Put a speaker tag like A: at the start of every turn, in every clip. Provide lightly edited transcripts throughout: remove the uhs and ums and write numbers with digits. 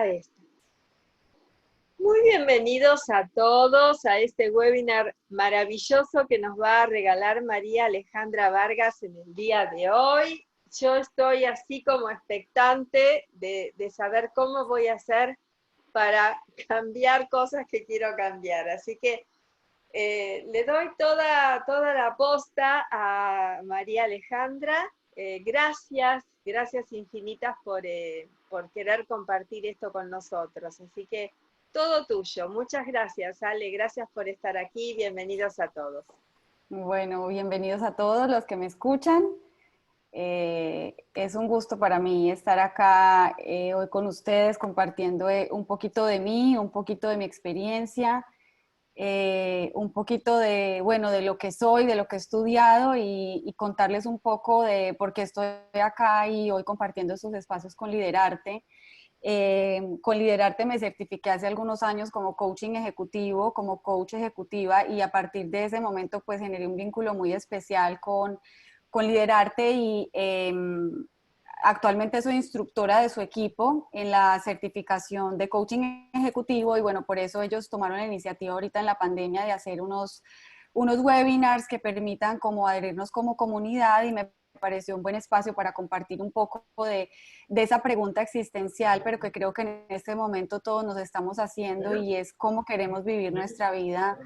A: Ahí está. Muy bienvenidos a todos a este webinar maravilloso que nos va a regalar María Alejandra Vargas en el día de hoy. Yo estoy así como expectante de saber cómo voy a hacer para cambiar cosas que quiero cambiar. Así que le doy toda la posta a María Alejandra. Gracias infinitas por querer compartir esto con nosotros. Así que todo tuyo. Muchas gracias, Ale. Gracias por estar aquí. Bienvenidos a todos.
B: Bueno, bienvenidos a todos los que me escuchan. Es un gusto para mí estar acá hoy con ustedes compartiendo un poquito de mí, un poquito de mi experiencia, un poquito de, bueno, de lo que soy, de lo que he estudiado y contarles un poco de por qué estoy acá y hoy compartiendo estos espacios con Liderarte. Con Liderarte me certifiqué hace algunos años como coaching ejecutivo, como coach ejecutiva y a partir de ese momento pues generé un vínculo muy especial con Liderarte y actualmente soy instructora de su equipo en la certificación de coaching ejecutivo y bueno, por eso ellos tomaron la iniciativa ahorita en la pandemia de hacer unos webinars que permitan como adherirnos como comunidad y me pareció un buen espacio para compartir un poco de esa pregunta existencial, pero que creo que en este momento todos nos estamos haciendo y es cómo queremos vivir nuestra vida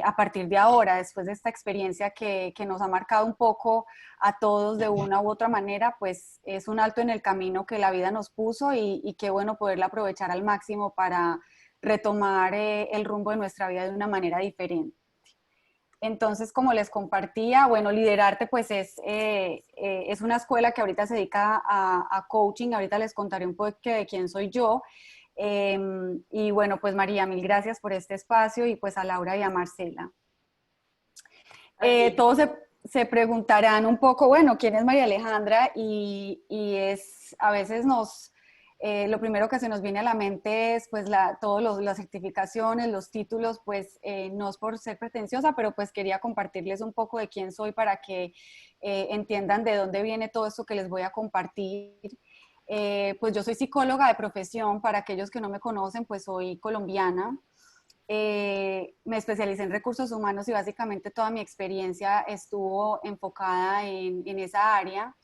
B: a partir de ahora, después de esta experiencia que nos ha marcado un poco a todos de una u otra manera, pues es un alto en el camino que la vida nos puso y qué bueno poderla aprovechar al máximo para retomar el rumbo de nuestra vida de una manera diferente. Entonces, como les compartía, bueno, Liderarte pues es una escuela que ahorita se dedica a coaching, ahorita les contaré un poco de quién soy yo. Y bueno, pues María, mil gracias por este espacio y pues a Laura y a Marcela. Todos se preguntarán un poco, bueno, ¿quién es María Alejandra? Y es, a veces lo primero que se nos viene a la mente es pues todas las certificaciones, los títulos, pues no es por ser pretenciosa, pero pues quería compartirles un poco de quién soy para que entiendan de dónde viene todo esto que les voy a compartir. Pues yo soy psicóloga de profesión, para aquellos que no me conocen, pues soy colombiana. Me especialicé en recursos humanos y básicamente toda mi experiencia estuvo enfocada en esa área,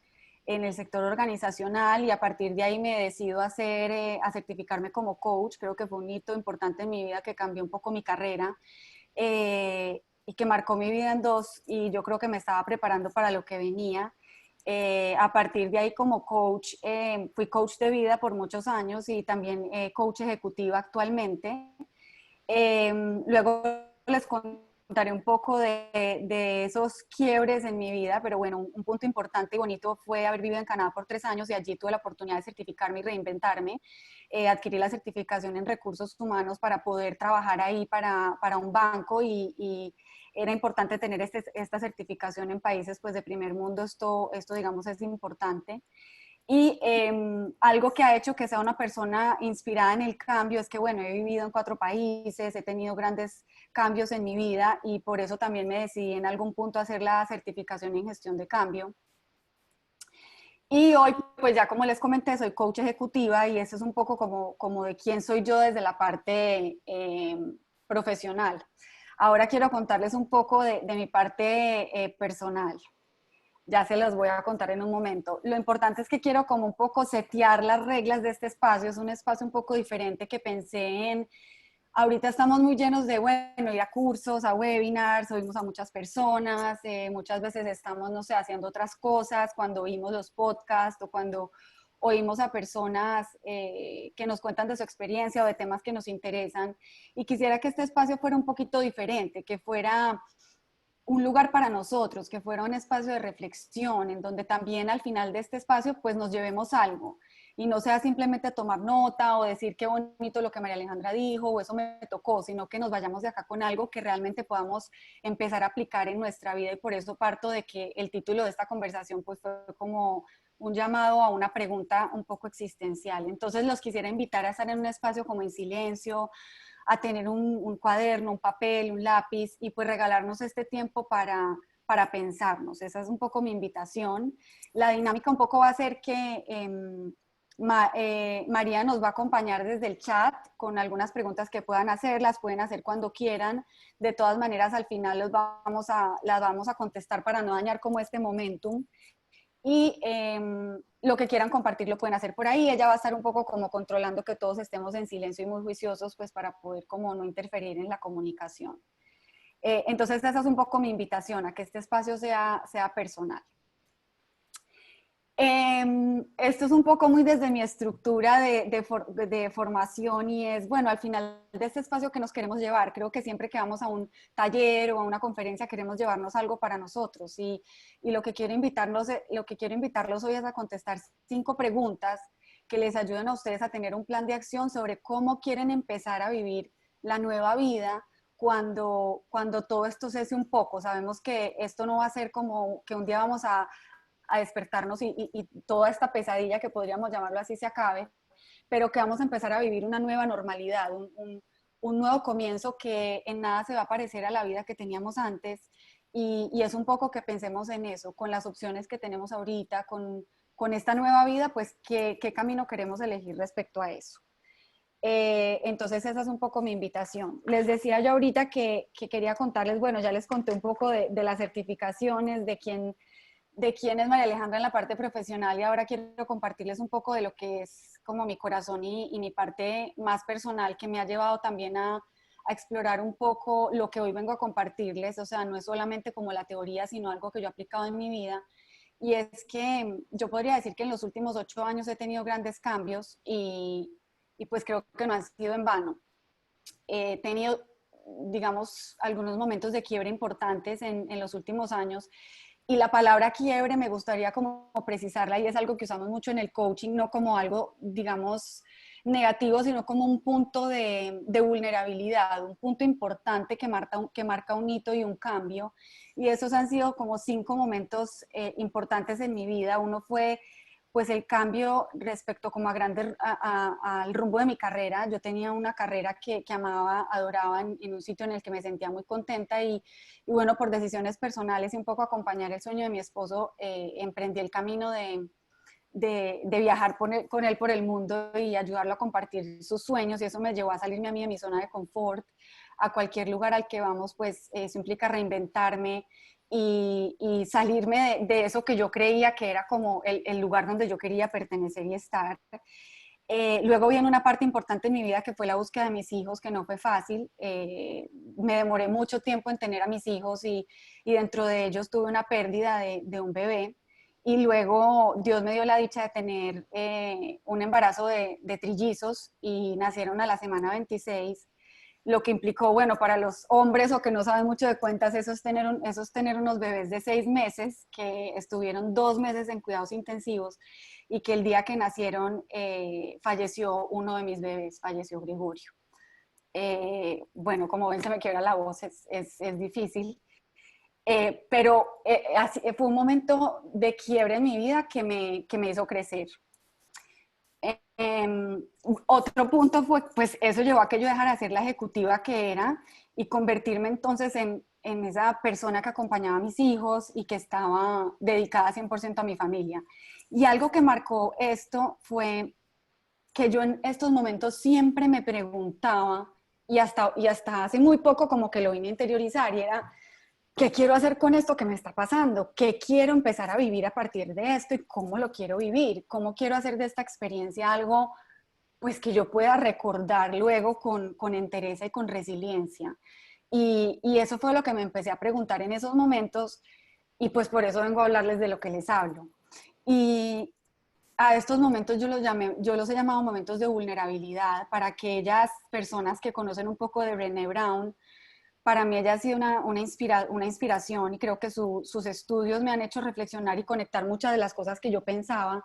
B: en el sector organizacional y a partir de ahí me decido a certificarme como coach. Creo que fue un hito importante en mi vida que cambió un poco mi carrera y que marcó mi vida en dos y yo creo que me estaba preparando para lo que venía. A partir de ahí como coach, fui coach de vida por muchos años y también coach ejecutiva actualmente. Luego les contaré un poco de esos quiebres en mi vida, pero bueno, un punto importante y bonito fue haber vivido en Canadá por 3 años y allí tuve la oportunidad de certificarme y reinventarme. Adquirí la certificación en recursos humanos para poder trabajar ahí para un banco y era importante tener esta certificación en países pues de primer mundo. Esto digamos es importante. Y algo que ha hecho que sea una persona inspirada en el cambio es que, bueno, he vivido en 4 países, he tenido grandes cambios en mi vida y por eso también me decidí en algún punto a hacer la certificación en gestión de cambio. Y hoy, pues ya como les comenté, soy coach ejecutiva y eso es un poco como de quién soy yo desde la parte profesional. Ahora quiero contarles un poco de mi parte personal. Ya se los voy a contar en un momento. Lo importante es que quiero como un poco setear las reglas de este espacio. Es un espacio un poco diferente que pensé en, ahorita estamos muy llenos de, bueno, ir a cursos, a webinars, oímos a muchas personas, muchas veces estamos, no sé, haciendo otras cosas, cuando oímos los podcasts o cuando oímos a personas que nos cuentan de su experiencia o de temas que nos interesan. Y quisiera que este espacio fuera un poquito diferente, que fuera un lugar para nosotros, que fuera un espacio de reflexión, en donde también al final de este espacio pues nos llevemos algo y no sea simplemente tomar nota o decir qué bonito lo que María Alejandra dijo o eso me tocó, sino que nos vayamos de acá con algo que realmente podamos empezar a aplicar en nuestra vida y por eso parto de que el título de esta conversación pues fue como un llamado a una pregunta un poco existencial. Entonces los quisiera invitar a estar en un espacio como en silencio, a tener un cuaderno, un papel, un lápiz y pues regalarnos este tiempo para pensarnos. Esa es un poco mi invitación. La dinámica un poco va a ser que María nos va a acompañar desde el chat con algunas preguntas que puedan hacer, las pueden hacer cuando quieran. De todas maneras, al final las vamos a contestar para no dañar como este momentum. Y lo que quieran compartir lo pueden hacer por ahí. Ella va a estar un poco como controlando que todos estemos en silencio y muy juiciosos, pues para poder como no interferir en la comunicación. Entonces esa es un poco mi invitación a que este espacio sea personal. Esto es un poco muy desde mi estructura de formación y es, bueno, al final de este espacio que nos queremos llevar, creo que siempre que vamos a un taller o a una conferencia queremos llevarnos algo para nosotros y lo que quiero invitarlos hoy es a contestar 5 preguntas que les ayuden a ustedes a tener un plan de acción sobre cómo quieren empezar a vivir la nueva vida cuando todo esto cese un poco. Sabemos que esto no va a ser como que un día vamos a despertarnos y toda esta pesadilla, que podríamos llamarlo así, se acabe, pero que vamos a empezar a vivir una nueva normalidad, un nuevo comienzo que en nada se va a parecer a la vida que teníamos antes, y es un poco que pensemos en eso, con las opciones que tenemos ahorita, con esta nueva vida, pues qué camino queremos elegir respecto a eso. Entonces esa es un poco mi invitación. Les decía yo ahorita que quería contarles, bueno, ya les conté un poco de las certificaciones, de quién es María Alejandra en la parte profesional, y ahora quiero compartirles un poco de lo que es como mi corazón y mi parte más personal, que me ha llevado también a explorar un poco lo que hoy vengo a compartirles. O sea, no es solamente como la teoría, sino algo que yo he aplicado en mi vida. Y es que yo podría decir que en los últimos 8 años he tenido grandes cambios y pues creo que no han sido en vano. He tenido, digamos, algunos momentos de quiebre importantes en los últimos años. Y la palabra quiebre me gustaría como precisarla, y es algo que usamos mucho en el coaching, no como algo, digamos, negativo, sino como un punto de vulnerabilidad, un punto importante que marca un hito y un cambio. Y esos han sido como 5 momentos importantes en mi vida. Uno fue pues el cambio respecto como al rumbo de mi carrera. Yo tenía una carrera que amaba, adoraba, en un sitio en el que me sentía muy contenta y bueno, por decisiones personales y un poco acompañar el sueño de mi esposo, emprendí el camino de viajar con él por el mundo y ayudarlo a compartir sus sueños, y eso me llevó a salirme a mí de mi zona de confort. A cualquier lugar al que vamos, pues eso implica reinventarme y salirme de eso que yo creía que era como el lugar donde yo quería pertenecer y estar. Luego viene una parte importante en mi vida que fue la búsqueda de mis hijos, que no fue fácil. Me demoré mucho tiempo en tener a mis hijos y dentro de ellos tuve una pérdida de un bebé. Y luego Dios me dio la dicha de tener un embarazo de trillizos y nacieron a la semana 26, lo que implicó, bueno, para los hombres o que no saben mucho de cuentas, eso es tener unos bebés de 6 meses que estuvieron 2 meses en cuidados intensivos y que el día que nacieron falleció uno de mis bebés, falleció Gregorio. Bueno, como ven, se me quiebra la voz, es difícil. Pero fue un momento de quiebre en mi vida que me hizo crecer. Otro punto fue, pues eso llevó a que yo dejara de ser la ejecutiva que era y convertirme entonces en esa persona que acompañaba a mis hijos y que estaba dedicada 100% a mi familia. Y algo que marcó esto fue que yo en estos momentos siempre me preguntaba, y hasta hace muy poco como que lo vine a interiorizar, y era: ¿qué quiero hacer con esto que me está pasando? ¿Qué quiero empezar a vivir a partir de esto y cómo lo quiero vivir? ¿Cómo quiero hacer de esta experiencia algo pues que yo pueda recordar luego con entereza y con resiliencia? Y eso fue lo que me empecé a preguntar en esos momentos, y pues por eso vengo a hablarles de lo que les hablo. Y a estos momentos yo los he llamado momentos de vulnerabilidad, para aquellas personas que conocen un poco de Brené Brown. Para mí ella ha sido una inspiración, y creo que sus estudios me han hecho reflexionar y conectar muchas de las cosas que yo pensaba,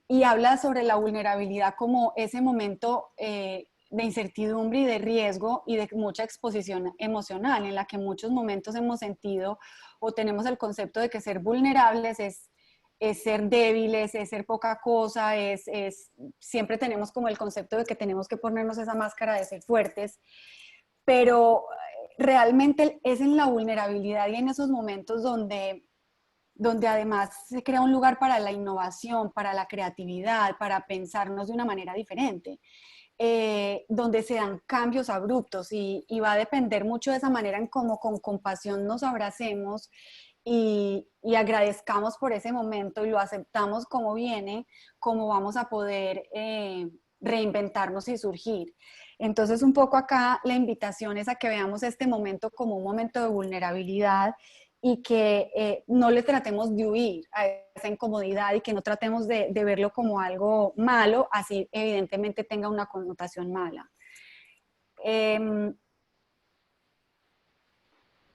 B: y habla sobre la vulnerabilidad como ese momento de incertidumbre y de riesgo y de mucha exposición emocional, en la que en muchos momentos hemos sentido o tenemos el concepto de que ser vulnerables es ser débiles, es ser poca cosa, siempre tenemos como el concepto de que tenemos que ponernos esa máscara de ser fuertes, pero realmente es en la vulnerabilidad y en esos momentos donde donde además se crea un lugar para la innovación, para la creatividad, para pensarnos de una manera diferente. Donde se dan cambios abruptos y va a depender mucho de esa manera en cómo con compasión nos abracemos y agradezcamos por ese momento y lo aceptamos como viene, cómo vamos a poder reinventarnos y surgir. Entonces, un poco acá la invitación es a que veamos este momento como un momento de vulnerabilidad y que no le tratemos de huir a esa incomodidad y que no tratemos de verlo como algo malo, así evidentemente tenga una connotación mala.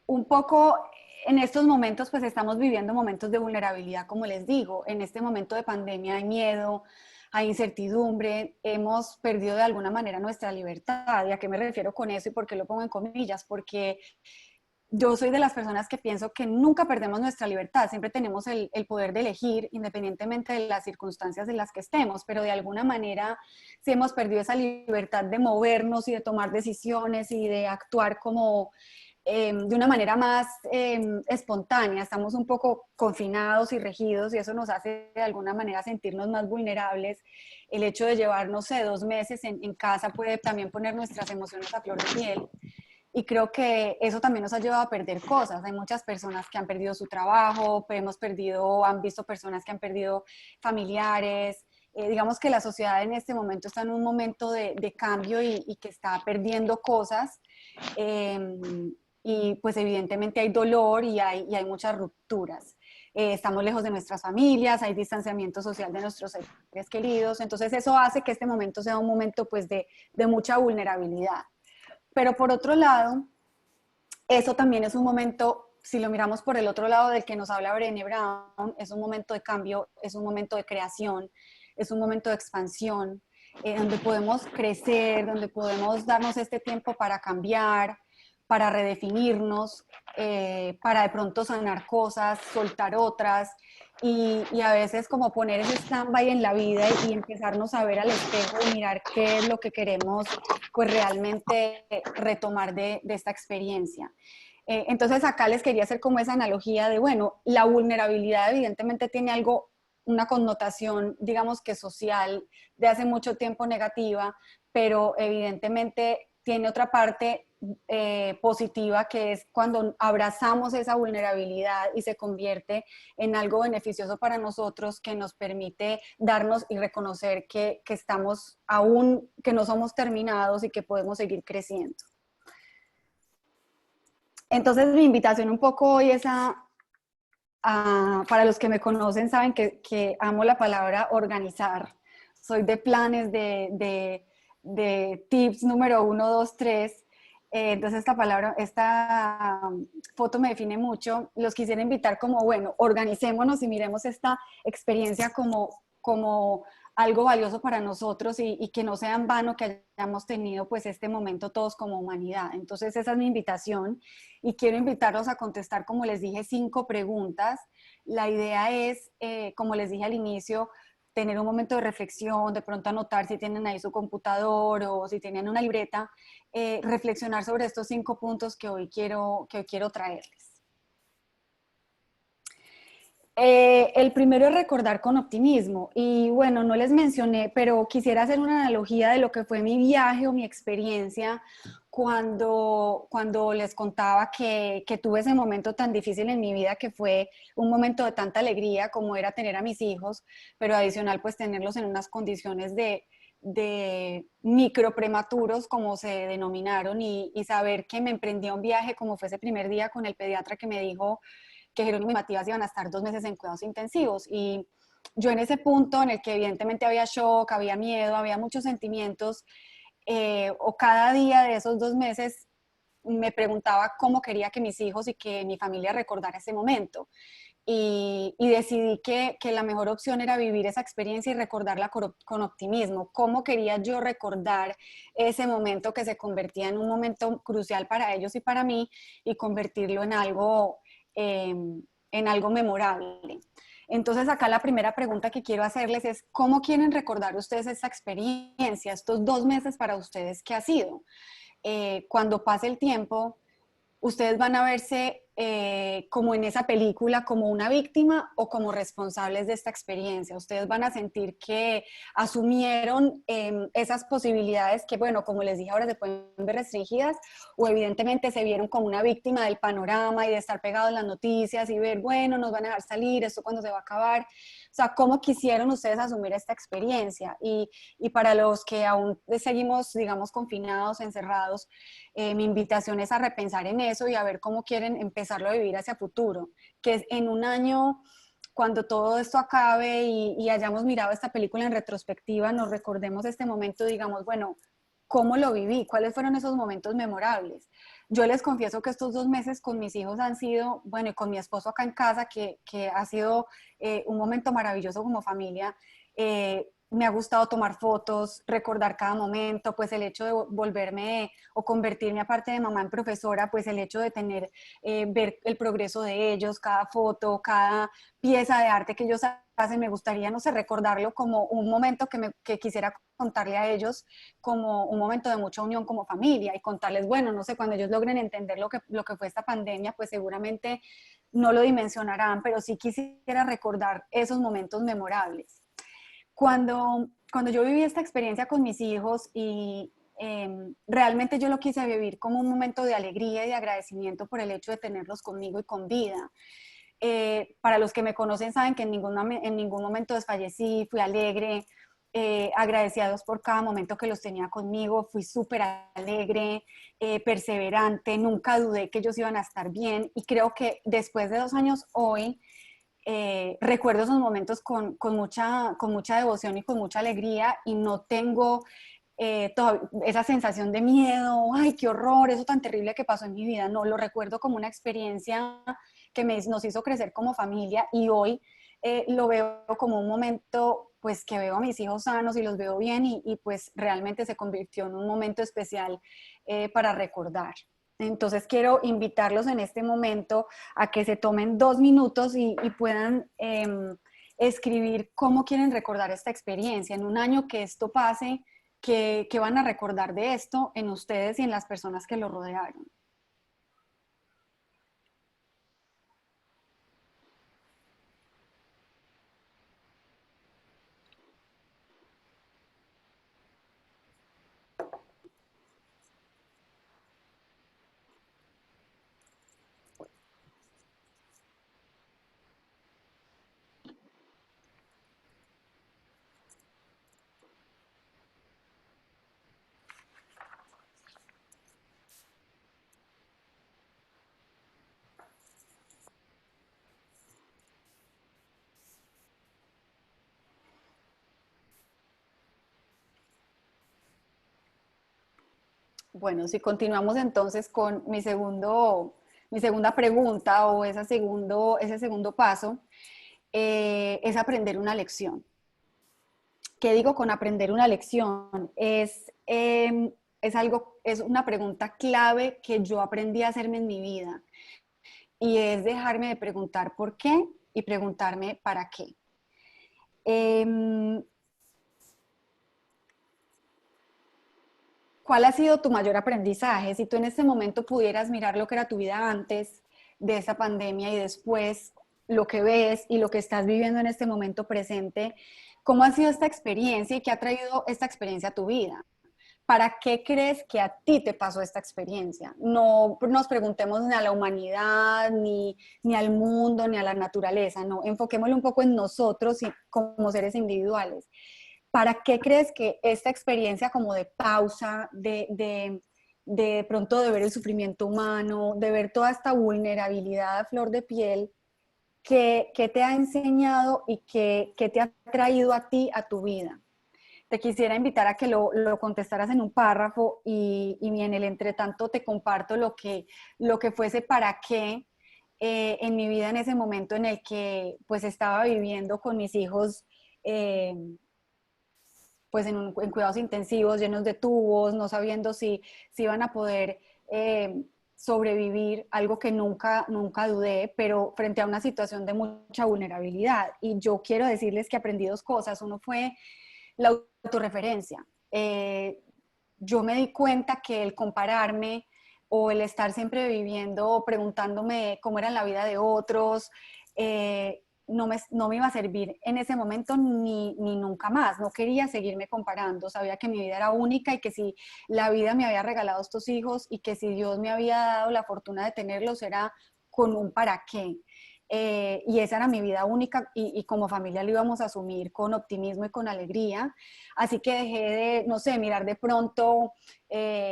B: Un poco en estos momentos pues estamos viviendo momentos de vulnerabilidad, como les digo, en este momento de pandemia hay miedo, hay incertidumbre, hemos perdido de alguna manera nuestra libertad. ¿Y a qué me refiero con eso y por qué lo pongo en comillas? Porque yo soy de las personas que pienso que nunca perdemos nuestra libertad, siempre tenemos el poder de elegir independientemente de las circunstancias en las que estemos, pero de alguna manera sí hemos perdido esa libertad de movernos y de tomar decisiones y de actuar como de una manera más espontánea. Estamos un poco confinados y regidos y eso nos hace de alguna manera sentirnos más vulnerables. El hecho de llevar, no sé, 2 meses en casa puede también poner nuestras emociones a flor de piel. Y creo que eso también nos ha llevado a perder cosas. Hay muchas personas que han perdido su trabajo, han visto personas que han perdido familiares. Digamos que la sociedad en este momento está en un momento de cambio y que está perdiendo cosas. Y pues evidentemente hay dolor y hay muchas rupturas. Estamos lejos de nuestras familias, hay distanciamiento social de nuestros seres queridos. Entonces eso hace que este momento sea un momento pues de mucha vulnerabilidad. Pero por otro lado, eso también es un momento, si lo miramos por el otro lado del que nos habla Brené Brown, es un momento de cambio, es un momento de creación, es un momento de expansión, donde podemos crecer, donde podemos darnos este tiempo para cambiar, para redefinirnos, para de pronto sanar cosas, soltar otras y a veces como poner ese stand-by en la vida y empezarnos a ver al espejo y mirar qué es lo que queremos pues realmente retomar de esta experiencia. Entonces acá les quería hacer como esa analogía de, bueno, la vulnerabilidad evidentemente tiene algo, una connotación, digamos que social, de hace mucho tiempo negativa, pero evidentemente tiene otra parte positiva que es cuando abrazamos esa vulnerabilidad y se convierte en algo beneficioso para nosotros que nos permite darnos y reconocer que estamos aún, que no somos terminados y que podemos seguir creciendo. Entonces mi invitación un poco hoy es para los que me conocen saben que amo la palabra organizar. Soy de planes, de tips número 1, 2, 3. Entonces esta foto me define mucho. Los quisiera invitar como, bueno, organicémonos y miremos esta experiencia como algo valioso para nosotros y que no sea en vano que hayamos tenido pues este momento todos como humanidad. Entonces esa es mi invitación y quiero invitarlos a contestar, como les dije, 5 preguntas. La idea es, como les dije al inicio, tener un momento de reflexión, de pronto anotar si tienen ahí su computador o si tienen una libreta, reflexionar sobre estos 5 puntos que hoy quiero traerles. El primero es recordar con optimismo y bueno, no les mencioné, pero quisiera hacer una analogía de lo que fue mi viaje o mi experiencia cuando les contaba que tuve ese momento tan difícil en mi vida, que fue un momento de tanta alegría como era tener a mis hijos, pero adicional pues tenerlos en unas condiciones de micro prematuros, como se denominaron, y saber que me emprendía un viaje como fue ese primer día con el pediatra que me dijo que Jerónimo y Matías iban a estar 2 meses en cuidados intensivos. Y yo en ese punto en el que evidentemente había shock, había miedo, había muchos sentimientos, o cada día de esos 2 meses me preguntaba cómo quería que mis hijos y que mi familia recordara ese momento. Y decidí que la mejor opción era vivir esa experiencia y recordarla con optimismo. ¿Cómo quería yo recordar ese momento que se convertía en un momento crucial para ellos y para mí y convertirlo en algo memorable? Entonces acá la primera pregunta que quiero hacerles es, ¿cómo quieren recordar ustedes esa experiencia, estos 2 meses para ustedes qué ha sido? Cuando pase el tiempo, ustedes van a verse como en esa película, como una víctima o como responsables de esta experiencia? ¿Ustedes van a sentir que asumieron esas posibilidades que, bueno, como les dije, ahora se pueden ver restringidas, o evidentemente se vieron como una víctima del panorama y de estar pegados en las noticias y ver, bueno, nos van a dejar salir, esto cuándo se va a acabar? O sea, ¿cómo quisieron ustedes asumir esta experiencia? Y para los que aún seguimos, digamos, confinados, encerrados, mi invitación es a repensar en eso y a ver cómo quieren empezarlo a vivir hacia futuro, que es en un año, cuando todo esto acabe y hayamos mirado esta película en retrospectiva, nos recordemos este momento, digamos, bueno, ¿cómo lo viví? ¿Cuáles fueron esos momentos memorables? Yo les confieso que estos 2 meses con mis hijos han sido, bueno, y con mi esposo acá en casa, que ha sido un momento maravilloso como familia. Me ha gustado tomar fotos, recordar cada momento, pues el hecho de volverme o convertirme aparte de mamá en profesora, pues el hecho de tener, ver el progreso de ellos, cada foto, cada pieza de arte que ellos hacen, me gustaría, no sé, recordarlo como un momento que quisiera contarle a ellos, como un momento de mucha unión como familia y contarles, bueno, no sé, cuando ellos logren entender lo que fue esta pandemia, pues seguramente no lo dimensionarán, pero sí quisiera recordar esos momentos memorables. Cuando yo viví esta experiencia con mis hijos y realmente yo lo quise vivir como un momento de alegría y de agradecimiento por el hecho de tenerlos conmigo y con vida. Para los que me conocen saben que en ningún momento desfallecí, fui alegre, agradecí a Dios por cada momento que los tenía conmigo, fui súper alegre, perseverante, nunca dudé que ellos iban a estar bien y creo que después de 2 años hoy, recuerdo esos momentos con mucha devoción y con mucha alegría y no tengo esa sensación de miedo, ay, qué horror, eso tan terrible que pasó en mi vida. No, lo recuerdo como una experiencia que nos hizo crecer como familia y hoy lo veo como un momento, pues que veo a mis hijos sanos y los veo bien y pues realmente se convirtió en un momento especial para recordar. Entonces quiero invitarlos en este momento a que se tomen 2 minutos y puedan escribir cómo quieren recordar esta experiencia. En un año que esto pase, que van a recordar de esto en ustedes y en las personas que lo rodearon. Bueno, si continuamos entonces con mi segunda pregunta o ese segundo paso, es aprender una lección. ¿Qué digo con aprender una lección? Es una pregunta clave que yo aprendí a hacerme en mi vida y es dejarme de preguntar por qué y preguntarme para qué. ¿Cuál ha sido tu mayor aprendizaje? Si tú en este momento pudieras mirar lo que era tu vida antes de esa pandemia y después lo que ves y lo que estás viviendo en este momento presente, ¿cómo ha sido esta experiencia y qué ha traído esta experiencia a tu vida? ¿Para qué crees que a ti te pasó esta experiencia? No nos preguntemos ni a la humanidad, ni al mundo, ni a la naturaleza, no, enfoquémoslo un poco en nosotros y como seres individuales. ¿Para qué crees que esta experiencia como de pausa, de pronto de ver el sufrimiento humano, de ver toda esta vulnerabilidad a flor de piel, que te ha enseñado y que te ha traído a ti, a tu vida? Te quisiera invitar a que lo contestaras en un párrafo y en el entretanto te comparto lo que fuese para qué en mi vida en ese momento en el que pues estaba viviendo con mis hijos pues en cuidados intensivos, llenos de tubos, no sabiendo si iban a poder sobrevivir, algo que nunca dudé, pero frente a una situación de mucha vulnerabilidad. Y yo quiero decirles que aprendí 2 cosas. Uno fue la autorreferencia. Yo me di cuenta que el compararme o el estar siempre viviendo, preguntándome cómo era la vida de otros, no me iba a servir en ese momento ni nunca más. No quería seguirme comparando, sabía que mi vida era única y que si la vida me había regalado estos hijos y que si Dios me había dado la fortuna de tenerlos era con un para qué. Y esa era mi vida única y como familia lo íbamos a asumir con optimismo y con alegría. Así que dejé de, no sé, mirar de pronto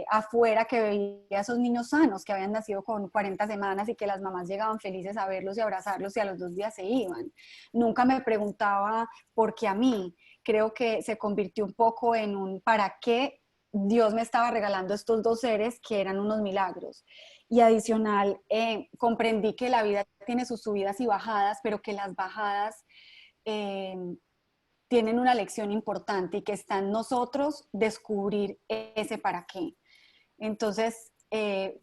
B: afuera que veía a esos niños sanos que habían nacido con 40 semanas y que las mamás llegaban felices a verlos y abrazarlos y a los 2 días se iban. Nunca me preguntaba por qué a mí. Creo que se convirtió un poco en un para qué Dios me estaba regalando estos 2 seres que eran unos milagros. Y adicional, comprendí que la vida tiene sus subidas y bajadas, pero que las bajadas eh, tienen una lección importante y que está en nosotros descubrir ese para qué. Entonces,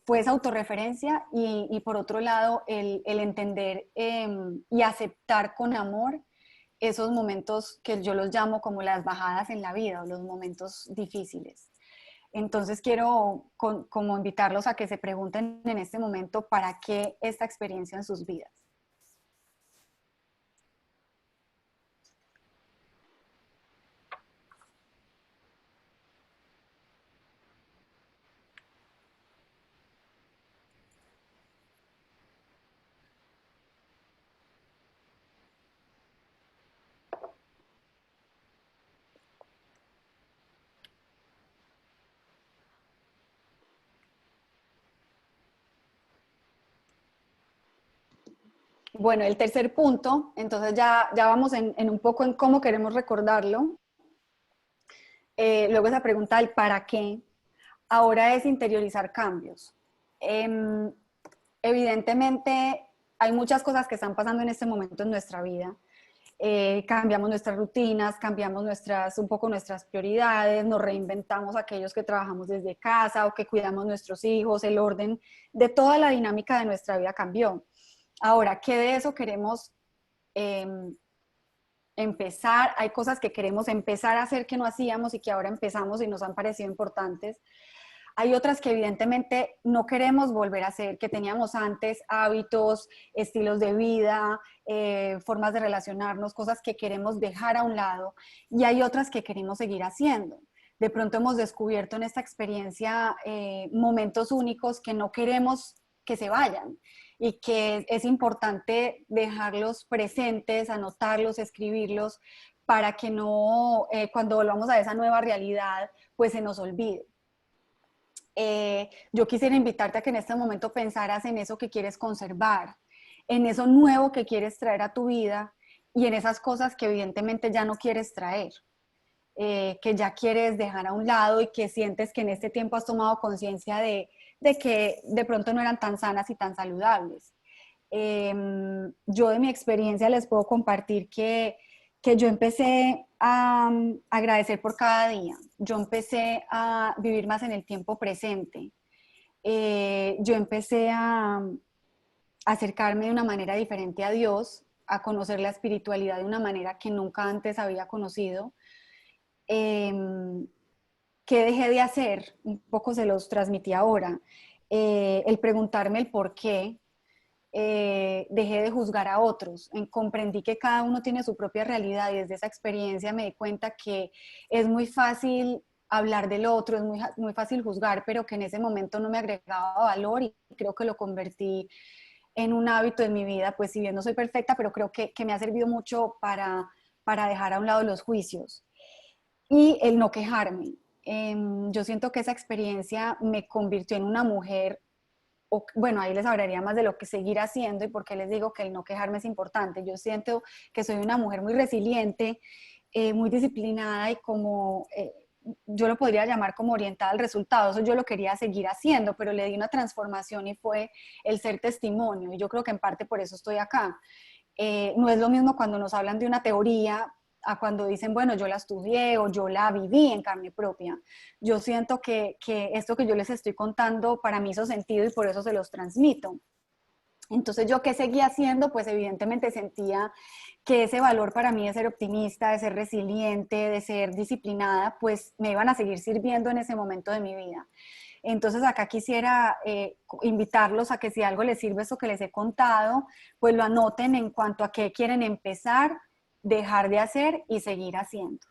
B: fue esa autorreferencia y por otro lado, el entender y aceptar con amor esos momentos que yo los llamo como las bajadas en la vida o los momentos difíciles. Entonces quiero como invitarlos a que se pregunten en este momento para qué esta experiencia en sus vidas. Bueno, el tercer punto, entonces ya vamos en un poco en cómo queremos recordarlo. Luego esa pregunta del para qué, ahora es interiorizar cambios. Eh, Evidentemente hay muchas cosas que están pasando en este momento en nuestra vida. Cambiamos nuestras rutinas, cambiamos un poco nuestras prioridades, nos reinventamos aquellos que trabajamos desde casa o que cuidamos nuestros hijos, el orden de toda la dinámica de nuestra vida cambió. Ahora, ¿qué de eso queremos eh, empezar? Hay cosas que queremos empezar a hacer que no hacíamos y que ahora empezamos y nos han parecido importantes. Hay otras que evidentemente no queremos volver a hacer, que teníamos antes, hábitos, estilos de vida, formas de relacionarnos, cosas que queremos dejar a un lado. Y hay otras que queremos seguir haciendo. De pronto hemos descubierto en esta experiencia momentos únicos que no queremos que se vayan y que es importante dejarlos presentes, anotarlos, escribirlos, para que no, cuando volvamos a esa nueva realidad, pues se nos olvide. Yo quisiera invitarte a que en este momento pensaras en eso que quieres conservar, en eso nuevo que quieres traer a tu vida y en esas cosas que evidentemente ya no quieres traer, que ya quieres dejar a un lado y que sientes que en este tiempo has tomado conciencia de que de pronto no eran tan sanas y tan saludables. Yo de mi experiencia les puedo compartir que yo empecé a agradecer por cada día, yo empecé a vivir más en el tiempo presente, yo empecé a acercarme de una manera diferente a Dios, a conocer la espiritualidad de una manera que nunca antes había conocido. Eh, ¿Qué dejé de hacer? Un poco se los transmití ahora. El preguntarme el por qué, dejé de juzgar a otros, comprendí que cada uno tiene su propia realidad y desde esa experiencia me di cuenta que es muy fácil hablar del otro, es muy fácil juzgar, pero que en ese momento no me agregaba valor y creo que lo convertí en un hábito en mi vida, pues si bien no soy perfecta, pero creo que me ha servido mucho para dejar a un lado los juicios y el no quejarme. Yo siento que esa experiencia me convirtió en una mujer, bueno, ahí les hablaría más de lo que seguir haciendo y por qué les digo que el no quejarme es importante. Yo siento que soy una mujer muy resiliente, muy disciplinada y como, yo lo podría llamar como orientada al resultado. Eso yo lo quería seguir haciendo, pero le di una transformación y fue el ser testimonio. Y yo creo que en parte por eso estoy acá. No es lo mismo cuando nos hablan de una teoría a cuando dicen, bueno, yo la estudié o yo la viví en carne propia. Yo siento que esto que yo les estoy contando para mí hizo sentido y por eso se los transmito. Entonces, ¿yo qué seguía haciendo? Pues evidentemente sentía que ese valor para mí de ser optimista, de ser resiliente, de ser disciplinada, pues me iban a seguir sirviendo en ese momento de mi vida. Entonces acá quisiera invitarlos a que si algo les sirve esto que les he contado, pues lo anoten en cuanto a qué quieren empezar, dejar de hacer y seguir haciendo.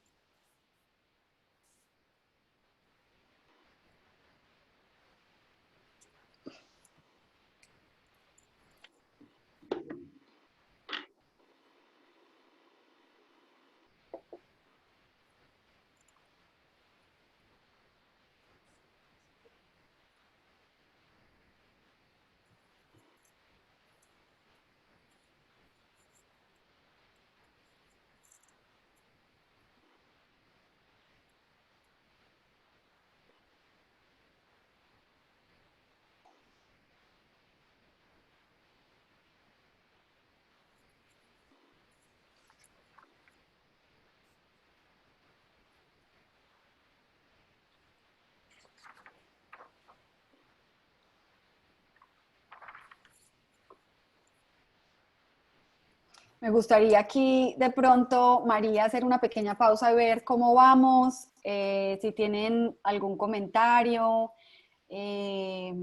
B: Me gustaría aquí de pronto, María, hacer una pequeña pausa y ver cómo vamos, si tienen algún comentario, eh,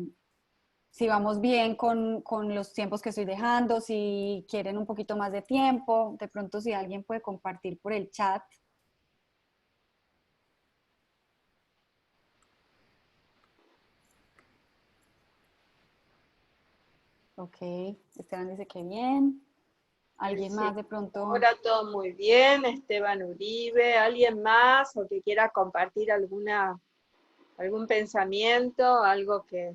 B: si vamos bien con los tiempos que estoy dejando, si quieren un poquito más de tiempo, de pronto si alguien puede compartir por el chat. Ok, Esteban dice que bien. ¿Alguien
A: Sí,
B: más de pronto?
A: ahora todo muy bien, Esteban Uribe, ¿alguien más o que quiera compartir algún pensamiento, algo que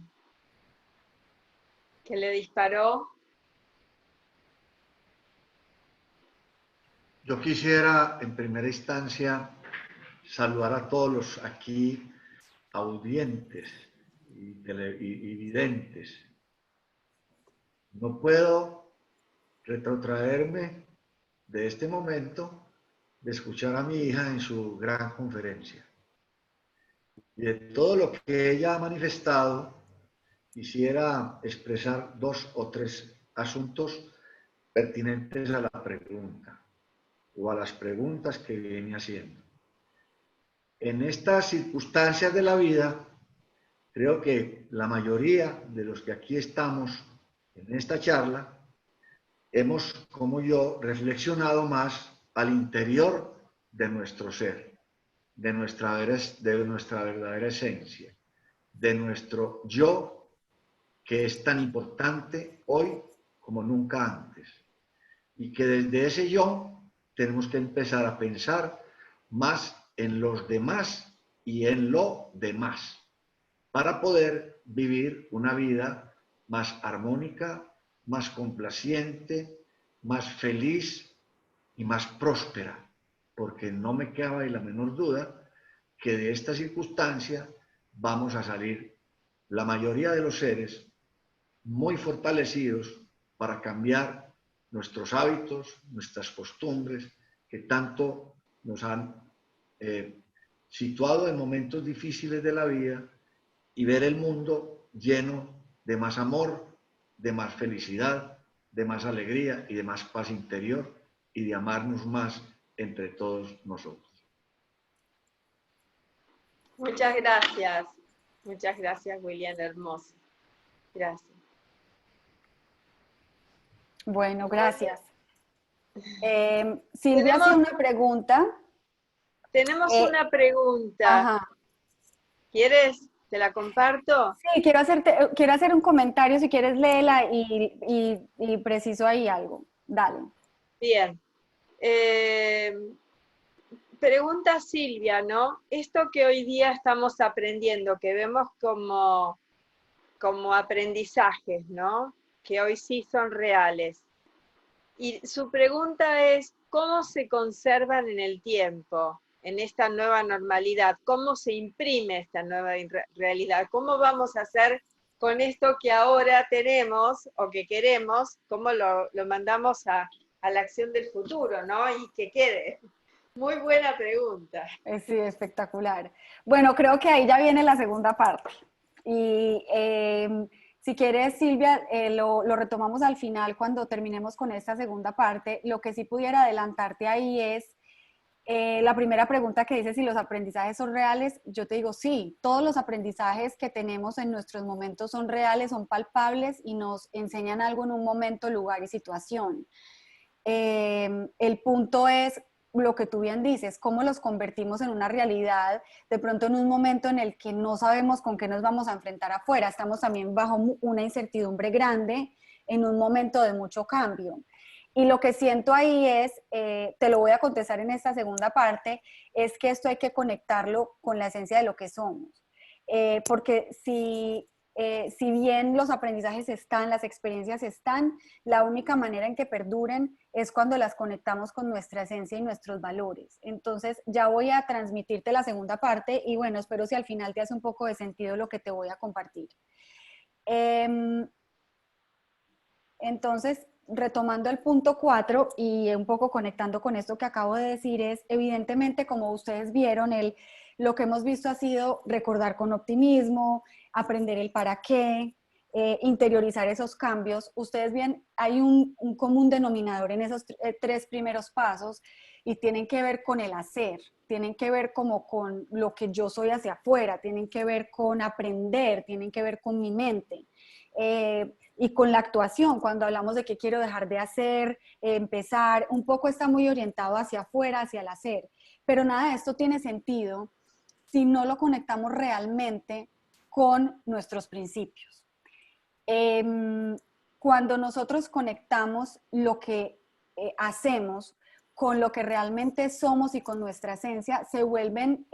A: le disparó?
C: Yo quisiera, en primera instancia, saludar a todos los aquí audientes y videntes. No puedo retrotraerme de este momento de escuchar a mi hija en su gran conferencia. Y de todo lo que ella ha manifestado, quisiera expresar 2 o 3 asuntos pertinentes a la pregunta o a las preguntas que viene haciendo. En estas circunstancias de la vida, creo que la mayoría de los que aquí estamos en esta charla hemos, como yo, reflexionado más al interior de nuestro ser, de nuestra verdadera esencia, de nuestro yo, que es tan importante hoy como nunca antes. Y que desde ese yo tenemos que empezar a pensar más en los demás y en lo demás, para poder vivir una vida más armónica, más complaciente, más feliz y más próspera, porque no me cabe la menor duda que de esta circunstancia vamos a salir la mayoría de los seres muy fortalecidos para cambiar nuestros hábitos, nuestras costumbres, que tanto nos han situado en momentos difíciles de la vida, y ver el mundo lleno de más amor, de más felicidad, de más alegría y de más paz interior, y de amarnos más entre todos nosotros.
A: Muchas gracias, William, hermoso. Gracias.
B: Bueno, gracias. Silvia hacía una pregunta.
A: Tenemos una pregunta.
B: Ajá.
A: ¿Quieres? ¿Te la comparto?
B: Sí, quiero hacer un comentario, si quieres léela y preciso ahí algo. Dale.
A: Bien. Pregunta Silvia, ¿no? Esto que hoy día estamos aprendiendo, que vemos como aprendizajes, ¿no? Que hoy sí son reales. Y su pregunta es, ¿cómo se conservan en el tiempo, en esta nueva normalidad? ¿Cómo se imprime esta nueva realidad? ¿Cómo vamos a hacer con esto que ahora tenemos o que queremos? ¿Cómo lo mandamos a la acción del futuro, ¿no? Y que quede. Muy buena pregunta.
B: Sí, espectacular. Bueno, creo que ahí ya viene la segunda parte. Y si quieres, Silvia, lo retomamos al final cuando terminemos con esta segunda parte. Lo que sí pudiera adelantarte ahí es La primera pregunta que dice si los aprendizajes son reales, yo te digo sí, todos los aprendizajes que tenemos en nuestros momentos son reales, son palpables y nos enseñan algo en un momento, lugar y situación. El punto es lo que tú bien dices, cómo los convertimos en una realidad, de pronto en un momento en el que no sabemos con qué nos vamos a enfrentar afuera, estamos también bajo una incertidumbre grande en un momento de mucho cambio. Y lo que siento ahí es, te lo voy a contestar en esta segunda parte, es que esto hay que conectarlo con la esencia de lo que somos. Porque si bien los aprendizajes están, las experiencias están, la única manera en que perduren es cuando las conectamos con nuestra esencia y nuestros valores. Entonces ya voy a transmitirte la segunda parte y bueno, espero si al final te hace un poco de sentido lo que te voy a compartir. Entonces, retomando el punto 4 y un poco conectando con esto que acabo de decir, es evidentemente, como ustedes vieron, lo que hemos visto ha sido recordar con optimismo, aprender el para qué, interiorizar esos cambios. Ustedes ven, hay un común denominador en esos tres primeros pasos y tienen que ver con el hacer, tienen que ver como con lo que yo soy hacia afuera, tienen que ver con aprender, tienen que ver con mi mente. Y con la actuación, cuando hablamos de qué quiero dejar de hacer, empezar, un poco está muy orientado hacia afuera, hacia el hacer. Pero nada de esto tiene sentido si no lo conectamos realmente con nuestros principios. Cuando nosotros conectamos lo que hacemos con lo que realmente somos y con nuestra esencia, se vuelven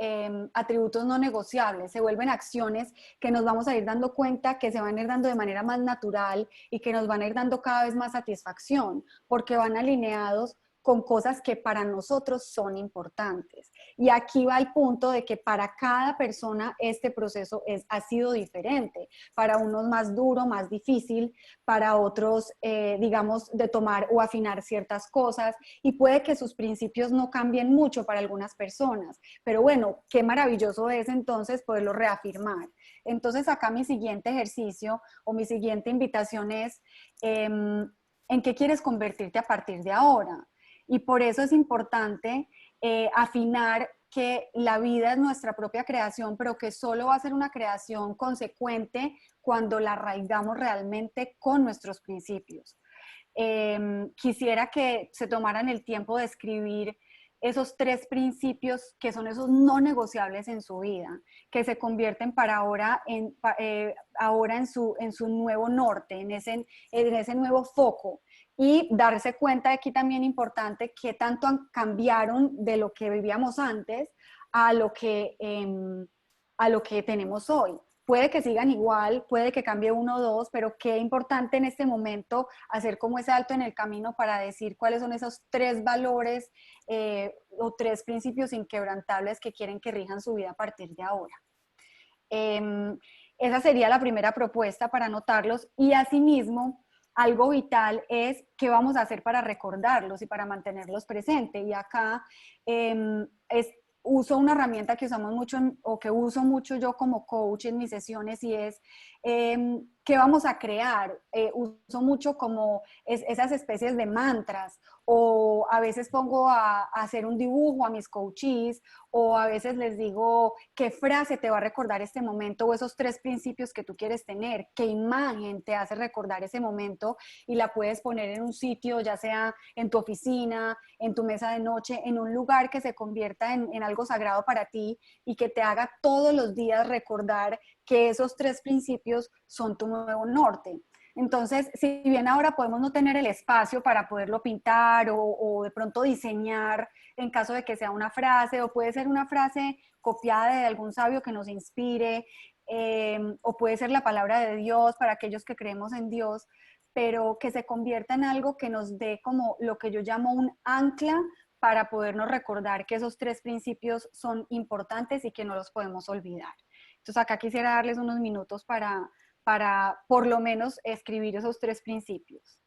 B: atributos no negociables, se vuelven acciones que nos vamos a ir dando cuenta que se van a ir dando de manera más natural y que nos van a ir dando cada vez más satisfacción, porque van alineados con cosas que para nosotros son importantes. Y aquí va el punto de que para cada persona este proceso ha sido diferente. Para unos más duro, más difícil, para otros, digamos, de tomar o afinar ciertas cosas. Y puede que sus principios no cambien mucho para algunas personas. Pero bueno, qué maravilloso es entonces poderlo reafirmar. Entonces acá mi siguiente ejercicio o mi siguiente invitación es, ¿en qué quieres convertirte a partir de ahora? Y por eso es importante afinar que la vida es nuestra propia creación, pero que solo va a ser una creación consecuente cuando la arraigamos realmente con nuestros principios. Quisiera que se tomaran el tiempo de escribir esos tres principios que son esos no negociables en su vida, que se convierten para ahora en su nuevo norte, en ese nuevo foco, y darse cuenta, aquí también importante, que tanto cambiaron de lo que vivíamos antes a lo que tenemos hoy. Puede que sigan igual, puede que cambie uno o dos, pero qué importante en este momento hacer como ese alto en el camino para decir cuáles son esos tres valores o tres principios inquebrantables que quieren que rijan su vida a partir de ahora. Esa sería la primera propuesta para anotarlos y asimismo algo vital es qué vamos a hacer para recordarlos y para mantenerlos presentes. Y acá uso una herramienta que usamos mucho o que uso mucho yo como coach en mis sesiones y es qué vamos a crear. Uso mucho como esas especies de mantras o a veces pongo a hacer un dibujo a mis coaches o a veces les digo qué frase te va a recordar este momento o esos tres principios que tú quieres tener, qué imagen te hace recordar ese momento y la puedes poner en un sitio, ya sea en tu oficina, en tu mesa de noche, en un lugar que se convierta en algo sagrado para ti y que te haga todos los días recordar que esos tres principios son tu nuevo norte. Entonces, si bien ahora podemos no tener el espacio para poderlo pintar o de pronto diseñar en caso de que sea una frase, o puede ser una frase copiada de algún sabio que nos inspire, o puede ser la palabra de Dios para aquellos que creemos en Dios, pero que se convierta en algo que nos dé como lo que yo llamo un ancla para podernos recordar que esos tres principios son importantes y que no los podemos olvidar. Entonces acá quisiera darles unos minutos para por lo menos escribir esos tres principios.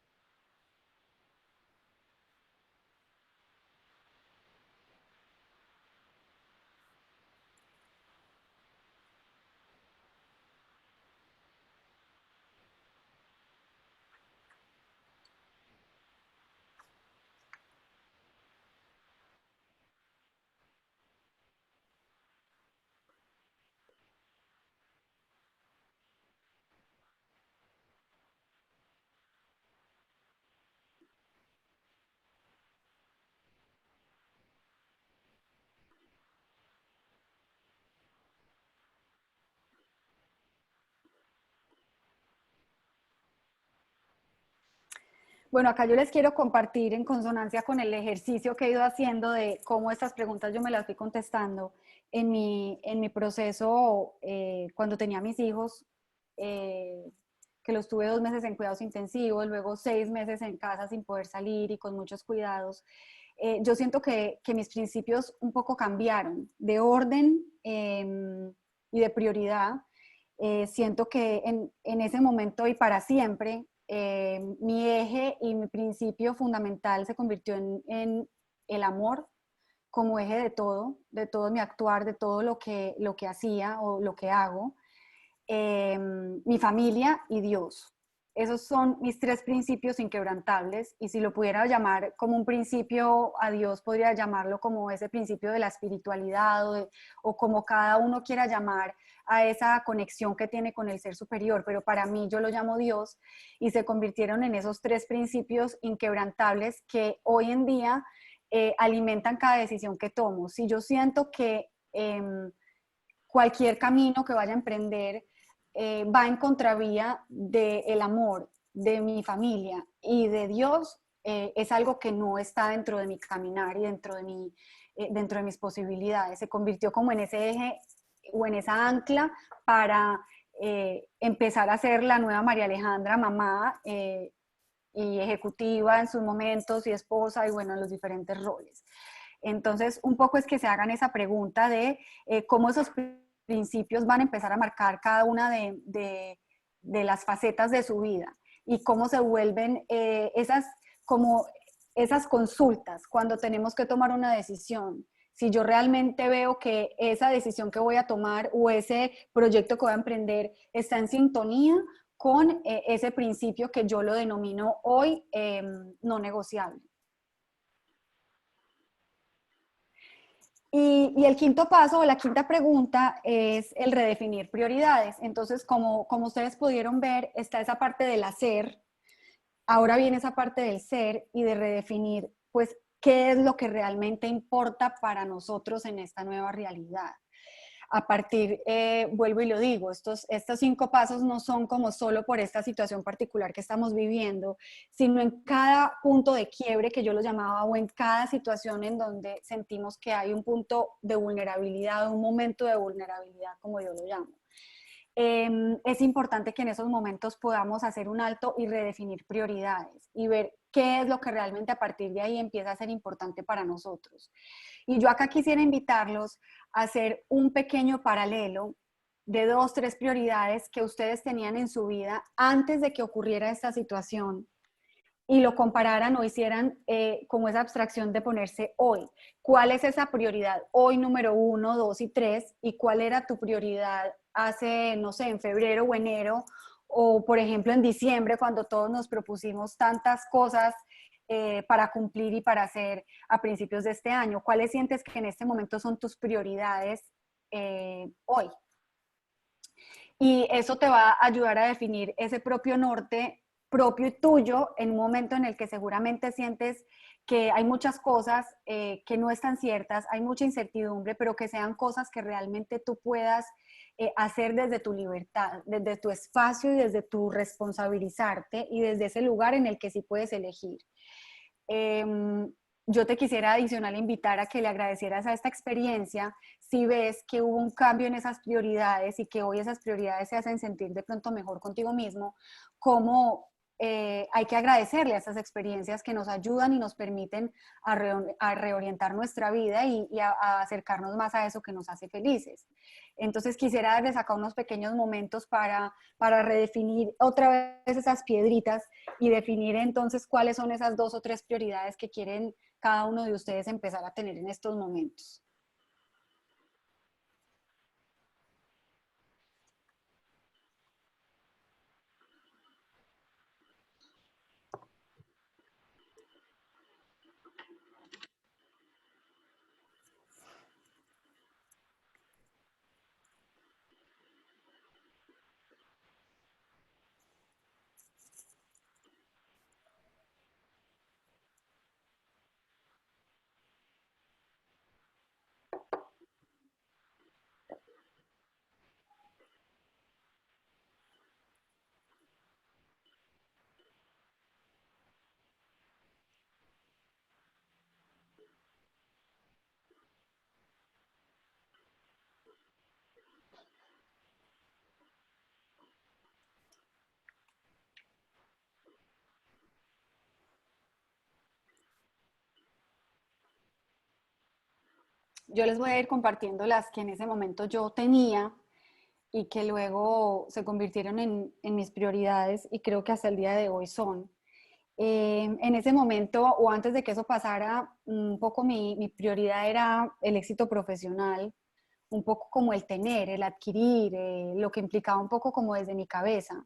B: Bueno, acá yo les quiero compartir en consonancia con el ejercicio que he ido haciendo de cómo estas preguntas yo me las fui contestando en mi proceso cuando tenía mis hijos, que los tuve 2 meses en cuidados intensivos, luego 6 meses en casa sin poder salir y con muchos cuidados. Yo siento que mis principios un poco cambiaron de orden y de prioridad. Siento que en ese momento y para siempre, mi eje y mi principio fundamental se convirtió en el amor como eje de todo mi actuar, de todo lo que hacía o lo que hago, mi familia y Dios. Esos son mis 3 principios inquebrantables, y si lo pudiera llamar como un principio a Dios, podría llamarlo como ese principio de la espiritualidad o como cada uno quiera llamar a esa conexión que tiene con el ser superior, pero para mí yo lo llamo Dios, y se convirtieron en esos 3 principios inquebrantables que hoy en día alimentan cada decisión que tomo. Si yo siento que cualquier camino que vaya a emprender va en contravía del amor de mi familia y de Dios, es algo que no está dentro de mi caminar y dentro de mis posibilidades. Se convirtió como en ese eje o en esa ancla para empezar a ser la nueva María Alejandra, mamá y ejecutiva en sus momentos y esposa y bueno, en los diferentes roles. Entonces, un poco es que se hagan esa pregunta de cómo esos principios van a empezar a marcar cada una de las facetas de su vida y cómo se vuelven como esas consultas cuando tenemos que tomar una decisión. Si yo realmente veo que esa decisión que voy a tomar o ese proyecto que voy a emprender está en sintonía con ese principio que yo lo denomino hoy no negociable. Y el quinto paso o la quinta pregunta es el redefinir prioridades. Entonces, como ustedes pudieron ver, está esa parte del hacer, ahora viene esa parte del ser y de redefinir, pues, qué es lo que realmente importa para nosotros en esta nueva realidad. A partir, vuelvo y lo digo, estos 5 pasos no son como solo por esta situación particular que estamos viviendo, sino en cada punto de quiebre que yo lo llamaba, o en cada situación en donde sentimos que hay un punto de vulnerabilidad, un momento de vulnerabilidad, como yo lo llamo. Es importante que en esos momentos podamos hacer un alto y redefinir prioridades y ver qué es lo que realmente a partir de ahí empieza a ser importante para nosotros. Y yo acá quisiera invitarlos a hacer un pequeño paralelo de 2, 3 prioridades que ustedes tenían en su vida antes de que ocurriera esta situación y lo compararan o hicieran como esa abstracción de ponerse hoy. ¿Cuál es esa prioridad hoy número 1, 2 y 3? ¿Y cuál era tu prioridad hace, no sé, en febrero o enero? O, por ejemplo, en diciembre, cuando todos nos propusimos tantas cosas para cumplir y para hacer a principios de este año. ¿Cuáles sientes que en este momento son tus prioridades hoy? Y eso te va a ayudar a definir ese propio norte propio y tuyo en un momento en el que seguramente sientes que hay muchas cosas que no están ciertas, hay mucha incertidumbre, pero que sean cosas que realmente tú puedas hacer desde tu libertad, desde tu espacio y desde tu responsabilizarte y desde ese lugar en el que sí puedes elegir. Yo te quisiera adicional invitar a que le agradecieras a esta experiencia si ves que hubo un cambio en esas prioridades y que hoy esas prioridades se hacen sentir de pronto mejor contigo mismo, como hay que agradecerle a esas experiencias que nos ayudan y nos permiten a reorientar nuestra vida y a acercarnos más a eso que nos hace felices. Entonces quisiera darles acá unos pequeños momentos para redefinir otra vez esas piedritas y definir entonces cuáles son esas 2 o 3 prioridades que quieren cada uno de ustedes empezar a tener en estos momentos. yo les voy a ir compartiendo las que en ese momento yo tenía y que luego se convirtieron en mis prioridades y creo que hasta el día de hoy son. En ese momento o antes de que eso pasara, un poco mi prioridad era el éxito profesional, un poco como el tener, el adquirir, lo que implicaba un poco como desde mi cabeza.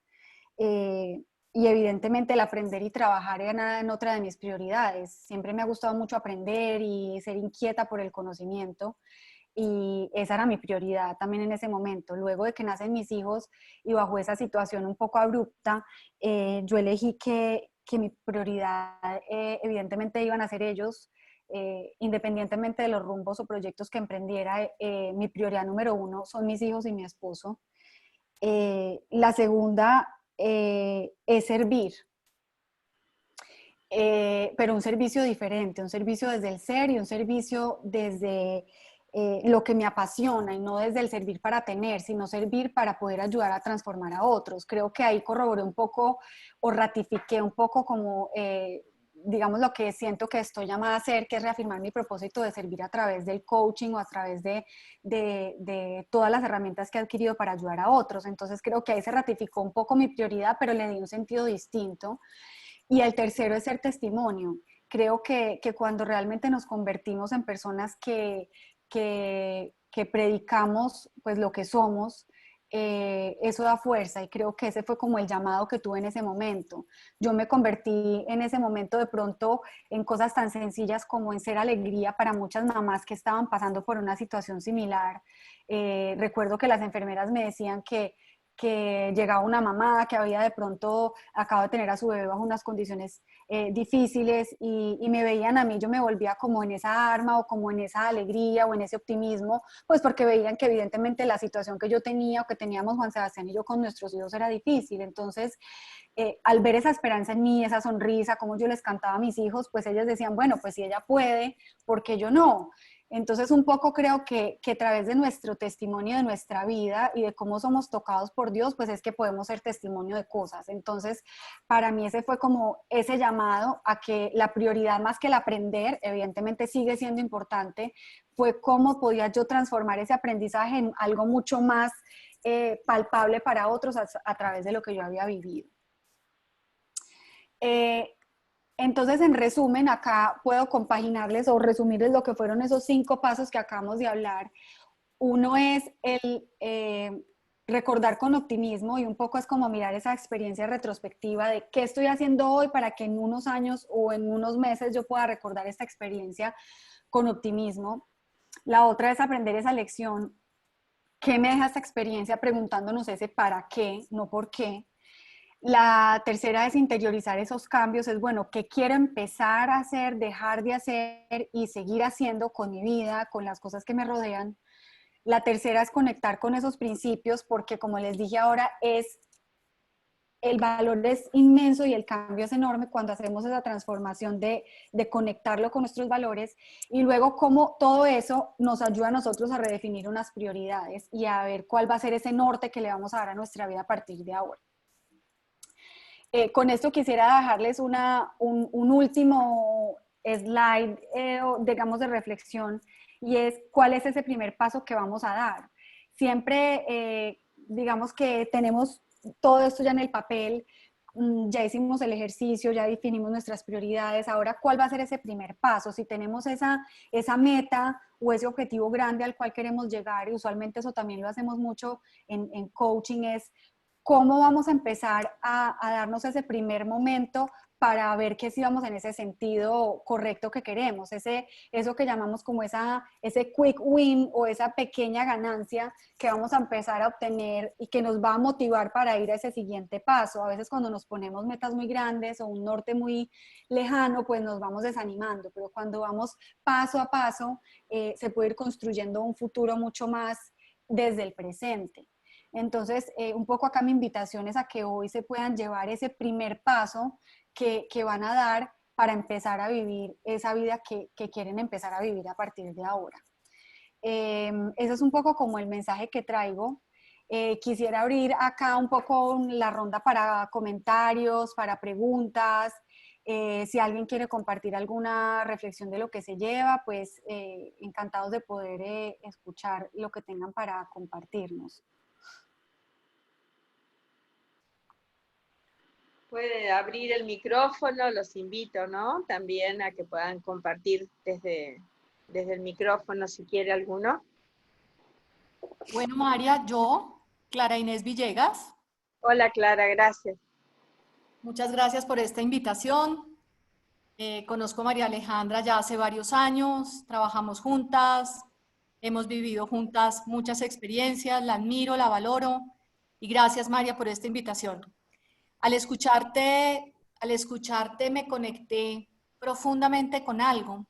B: Eh, y evidentemente el aprender y trabajar era en otra de mis prioridades. Siempre me ha gustado mucho aprender y ser inquieta por el conocimiento. Y esa era mi prioridad también en ese momento. Luego de que nacen mis hijos y bajo esa situación un poco abrupta, yo elegí que mi prioridad evidentemente iban a ser ellos, independientemente de los rumbos o proyectos que emprendiera. Mi prioridad número uno son mis hijos y mi esposo. La segunda es servir, pero un servicio diferente, un servicio desde el ser y un servicio desde lo que me apasiona y no desde el servir para tener, sino servir para poder ayudar a transformar a otros. Creo que ahí corroboré un poco o ratifiqué un poco como, digamos, lo que siento que estoy llamada a hacer, que es reafirmar mi propósito de servir a través del coaching o a través de todas las herramientas que he adquirido para ayudar a otros. Entonces creo que ahí se ratificó un poco mi prioridad, pero le di un sentido distinto. Y el tercero es ser testimonio. Creo que cuando realmente nos convertimos en personas que predicamos pues lo que somos, eso da fuerza y creo que ese fue como el llamado que tuve en ese momento. Yo me convertí en ese momento de pronto en cosas tan sencillas como en ser alegría para muchas mamás que estaban pasando por una situación similar. Recuerdo que las enfermeras me decían que llegaba una mamá que había de pronto acaba de tener a su bebé bajo unas condiciones difíciles y me veían a mí, yo me volvía como en esa arma o como en esa alegría o en ese optimismo, pues porque veían que evidentemente la situación que yo tenía o que teníamos Juan Sebastián y yo con nuestros hijos era difícil. Entonces, al ver esa esperanza en mí, esa sonrisa, como yo les cantaba a mis hijos, pues ellas decían, bueno, pues si ella puede, ¿por qué yo no? Entonces, un poco creo que a través de nuestro testimonio de nuestra vida y de cómo somos tocados por Dios, pues es que podemos ser testimonio de cosas. Entonces, para mí ese fue como ese llamado a que la prioridad más que el aprender, evidentemente sigue siendo importante, fue cómo podía yo transformar ese aprendizaje en algo mucho más palpable para otros a través de lo que yo había vivido. Entonces, en resumen, acá puedo compaginarles o resumirles lo que fueron esos 5 pasos que acabamos de hablar. Uno es el recordar con optimismo y un poco es como mirar esa experiencia retrospectiva de qué estoy haciendo hoy para que en unos años o en unos meses yo pueda recordar esta experiencia con optimismo. La otra es aprender esa lección. ¿Qué me deja esta experiencia? Preguntándonos ese para qué, no por qué. La tercera es interiorizar esos cambios, es bueno, ¿qué quiero empezar a hacer, dejar de hacer y seguir haciendo con mi vida, con las cosas que me rodean? La tercera es conectar con esos principios porque como les dije ahora, el valor es inmenso y el cambio es enorme cuando hacemos esa transformación de conectarlo con nuestros valores y luego cómo todo eso nos ayuda a nosotros a redefinir unas prioridades y a ver cuál va a ser ese norte que le vamos a dar a nuestra vida a partir de ahora. Con esto quisiera dejarles un último slide, digamos, de reflexión, y es cuál es ese primer paso que vamos a dar. Siempre, digamos que tenemos todo esto ya en el papel, ya hicimos el ejercicio, ya definimos nuestras prioridades, ahora, ¿cuál va a ser ese primer paso? Si tenemos esa meta o ese objetivo grande al cual queremos llegar, y usualmente eso también lo hacemos mucho en coaching, es cómo vamos a empezar a darnos ese primer momento para ver que sí vamos en ese sentido correcto que queremos, eso que llamamos como ese quick win o esa pequeña ganancia que vamos a empezar a obtener y que nos va a motivar para ir a ese siguiente paso. A veces cuando nos ponemos metas muy grandes o un norte muy lejano, pues nos vamos desanimando, pero cuando vamos paso a paso, se puede ir construyendo un futuro mucho más desde el presente. Entonces, un poco acá mi invitación es a que hoy se puedan llevar ese primer paso que van a dar para empezar a vivir esa vida que quieren empezar a vivir a partir de ahora. Ese es un poco como el mensaje que traigo. Quisiera abrir acá un poco la ronda para comentarios, para preguntas. Si alguien quiere compartir alguna reflexión de lo que se lleva, pues encantados de poder escuchar lo que tengan para compartirnos.
A: Puede abrir el micrófono, los invito, ¿no? También a que puedan compartir desde el micrófono si quiere alguno.
D: Bueno, María, yo, Clara Inés Villegas,
A: Hola Clara, gracias.
D: muchas gracias por esta invitación. Conozco a María Alejandra ya hace varios años, trabajamos juntas, hemos vivido juntas muchas experiencias, la admiro, la valoro y gracias María por esta invitación. Al escucharte me conecté profundamente con algo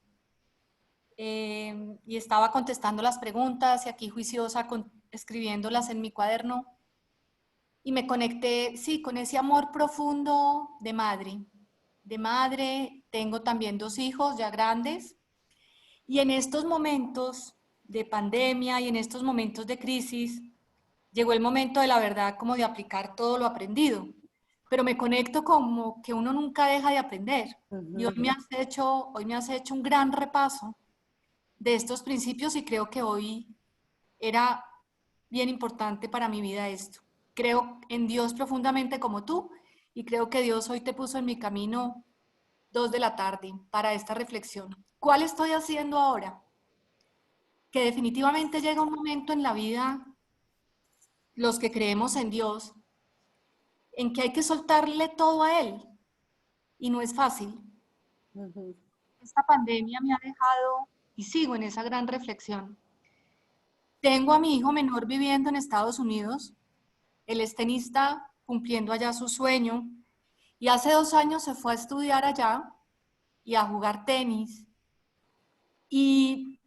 D: y estaba contestando las preguntas y aquí juiciosa escribiéndolas en mi cuaderno y me conecté, sí, con ese amor profundo de madre. De madre, tengo también 2 hijos ya grandes y en estos momentos de pandemia y en estos momentos de crisis llegó el momento de la verdad como de aplicar todo lo aprendido, pero me conecto como que uno nunca deja de aprender. Y hoy me has hecho un gran repaso de estos principios y creo que hoy era bien importante para mi vida esto. Creo en Dios profundamente como tú y creo que Dios hoy te puso en mi camino 2 de la tarde para esta reflexión. ¿Cuál estoy haciendo ahora? Que definitivamente llega un momento en la vida, los que creemos en Dios, en que hay que soltarle todo a Él y no es fácil. Esta pandemia me ha dejado y sigo en esa gran reflexión. Tengo a mi hijo menor viviendo en Estados Unidos, él es tenista cumpliendo allá su sueño y hace 2 años se fue a estudiar allá y a jugar tenis. Y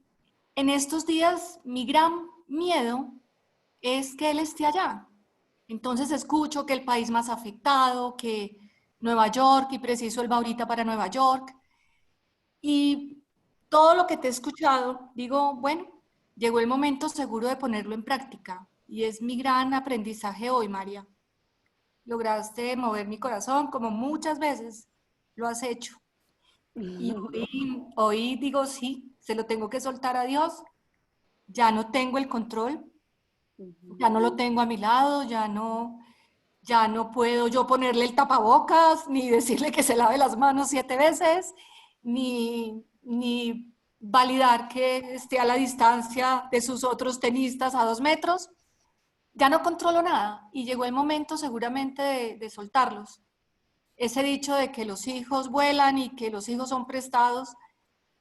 D: en estos días mi gran miedo es que él esté allá. Entonces escucho que el país más afectado, que Nueva York, y preciso él va ahorita para Nueva York. Y todo lo que te he escuchado, digo, bueno, llegó el momento seguro de ponerlo en práctica. Y es mi gran aprendizaje hoy, María. Lograste mover mi corazón como muchas veces lo has hecho. Y hoy digo, sí, se lo tengo que soltar a Dios. Ya no tengo el control, ya no lo tengo a mi lado, ya no puedo yo ponerle el tapabocas, ni decirle que se lave las manos 7 veces, ni validar que esté a la distancia de sus otros tenistas a 2 metros. Ya no controlo nada y llegó el momento seguramente de soltarlos. Ese dicho de que los hijos vuelan y que los hijos son prestados,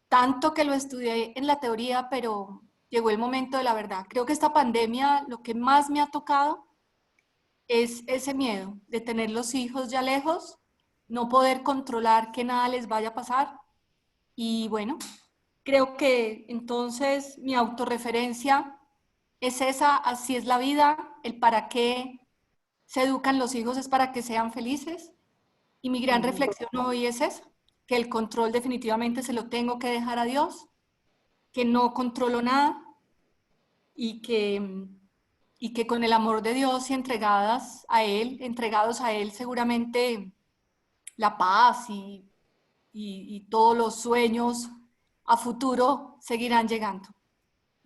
D: tanto que lo estudié en la teoría, pero llegó el momento de la verdad. Creo que esta pandemia lo que más me ha tocado es ese miedo de tener los hijos ya lejos, no poder controlar que nada les vaya a pasar. Y bueno, creo que entonces mi autorreferencia es esa, así es la vida, el para qué se educan los hijos es para que sean felices. Y mi gran reflexión hoy es esa, que el control definitivamente se lo tengo que dejar a Dios, que no controlo nada y que con el amor de Dios y entregados a Él, seguramente la paz y todos los sueños a futuro seguirán llegando.